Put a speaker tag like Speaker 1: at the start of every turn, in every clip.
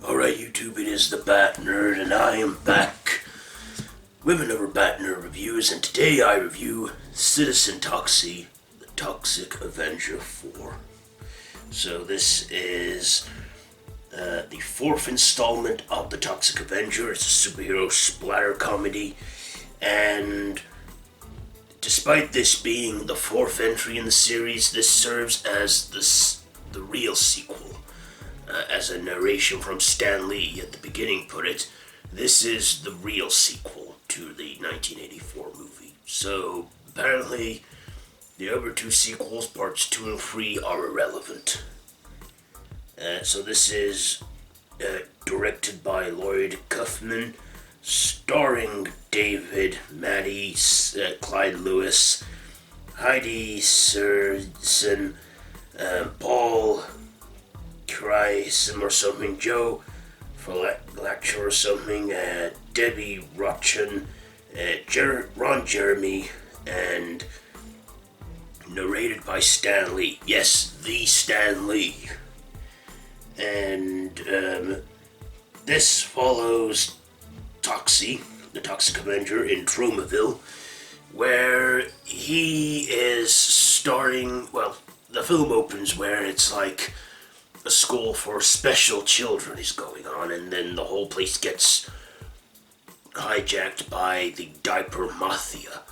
Speaker 1: Alright, YouTube, it is the Bat Nerd, and I am back with another Bat Nerd reviews, and today I review Citizen Toxie, the Toxic Avenger IV. So this is the fourth installment of the Toxic Avenger. It's a superhero splatter comedy, and despite this being the fourth entry in the series, this serves as the real sequel. As a narration from Stan Lee at the beginning put it, this is the real sequel to the 1984 movie. So, apparently, the other two sequels, parts 2 and 3, are irrelevant. So this is directed by Lloyd Kaufman, starring David, Maddie, Clyde Lewis, Heidi Serson, Paul Kryson or something, Joe Fletcher or something, Debbie Rochen, Ron Jeremy, and narrated by Stan Lee. Yes, the Stan Lee. And this follows Toxie, the Toxic Avenger, in Tromaville, where he is starting, well, the film opens where it's like a school for special children is going on, and then the whole place gets hijacked by the diaper mafia.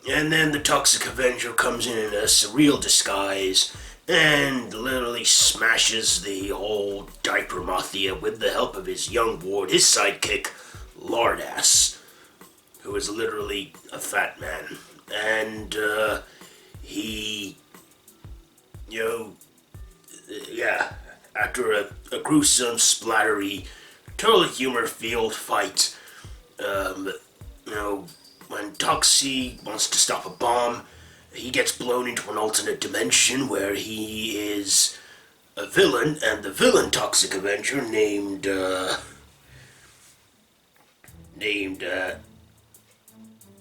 Speaker 1: And then the Toxic Avenger comes in a surreal disguise and literally smashes the whole diaper mafia with the help of his young ward, his sidekick, Lardass, who is literally a fat man. And he, after a gruesome, splattery, totally humor-filled fight, when Toxie wants to stop a bomb, he gets blown into an alternate dimension where he is a villain, and the villain Toxic Avenger named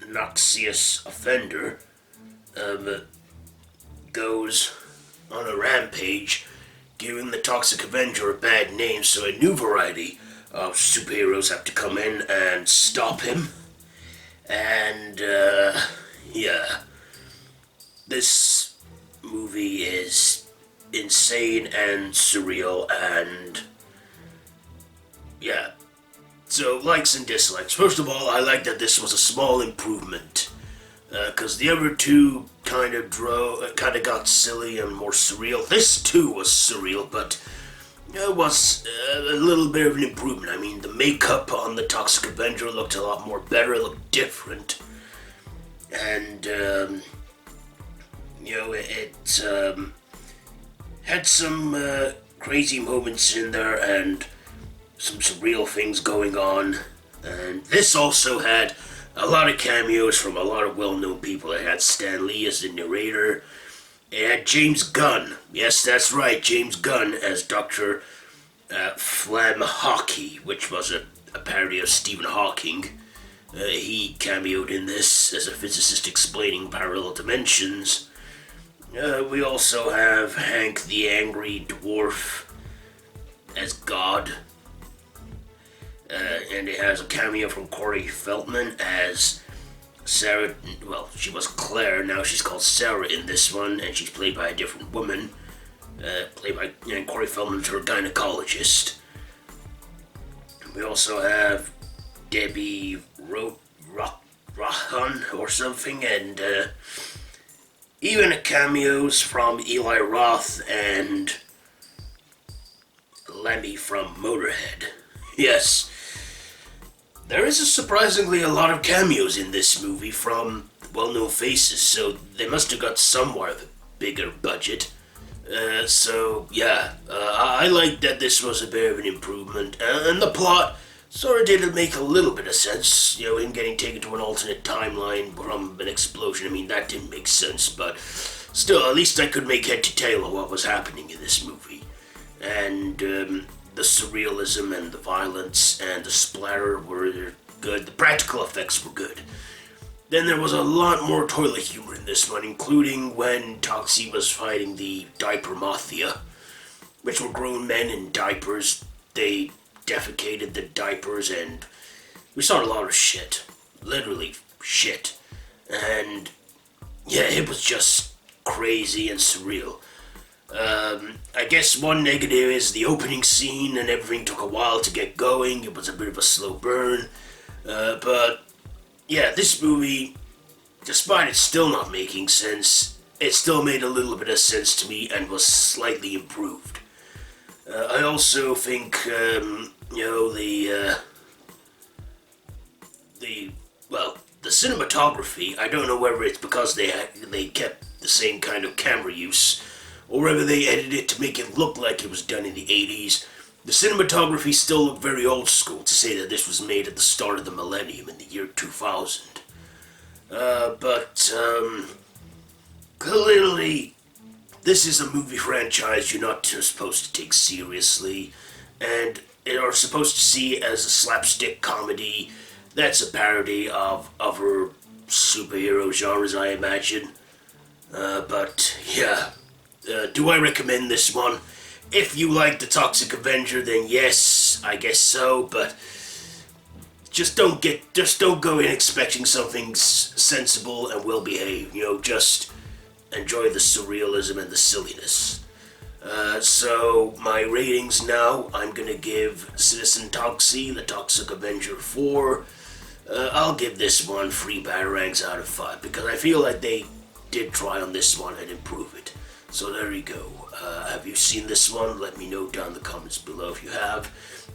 Speaker 1: Noxious Offender goes on a rampage, giving the Toxic Avenger a bad name, so a new variety of superheroes have to come in and stop him. And, this movie is insane and surreal, and, so likes and dislikes. First of all, I like that this was a small improvement, because the other two kind of got silly and more surreal. This too was surreal, but it was a little bit of an improvement. I mean, the makeup on the Toxic Avenger looked a lot more better, it looked different. And, it had some crazy moments in there and some surreal things going on. And this also had a lot of cameos from a lot of well-known people. It had Stan Lee as the narrator. It had James Gunn. Yes, that's right, James Gunn as Dr. Flam Hockey, which was a parody of Stephen Hawking. He cameoed in this as a physicist explaining parallel dimensions. We also have Hank the Angry Dwarf as God. And it has a cameo from Corey Feldman as Sarah. Well, she was Claire, now she's called Sarah in this one, and she's played by a different woman. Played by Corey Feldman's her gynecologist. We also have Debbie Rohan or something, and even cameos from Eli Roth and Lemmy from Motorhead. Yes. There is surprisingly a lot of cameos in this movie from well-known faces, so they must have got somewhat of a bigger budget. I like that this was a bit of an improvement, and the plot sort of did make a little bit of sense, him getting taken to an alternate timeline from an explosion. I mean, that didn't make sense, but still, at least I could make head to tail of what was happening in this movie. And, the surrealism and the violence and the splatter were good. The practical effects were good. Then there was a lot more toilet humor in this one, including when Toxie was fighting the diaper mafia, which were grown men in diapers. They defecated the diapers, and we saw a lot of shit. Literally shit. And yeah, it was just crazy and surreal. I guess one negative is the opening scene, and everything took a while to get going. It was a bit of a slow burn. But yeah, this movie, despite it still not making sense, it still made a little bit of sense to me and was slightly improved. I also think, the cinematography, I don't know whether it's because they kept the same kind of camera use, or whether they edited it to make it look like it was done in the 80s. The cinematography still looked very old school to say that this was made at the start of the millennium in the year 2000. Clearly, this is a movie franchise you're not supposed to take seriously, and it are supposed to see it as a slapstick comedy that's a parody of other superhero genres, I imagine. Do I recommend this one? If you like the Toxic Avenger, then yes, I guess so, but just don't go in expecting something sensible and well behaved. Just enjoy the surrealism and the silliness. So my ratings now, I'm gonna give Citizen Toxie, the Toxic Avenger 4. I'll give this one 3 batarangs out of 5 because I feel like they did try on this one and improve it. So there you go. Have you seen this one? Let me know down in the comments below if you have.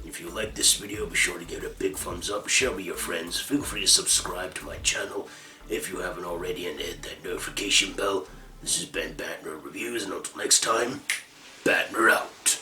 Speaker 1: If you like this video, be sure to give it a big thumbs up, share with your friends, feel free to subscribe to my channel if you haven't already, and hit that notification bell. This has been Batner Reviews, and until next time, Batner out.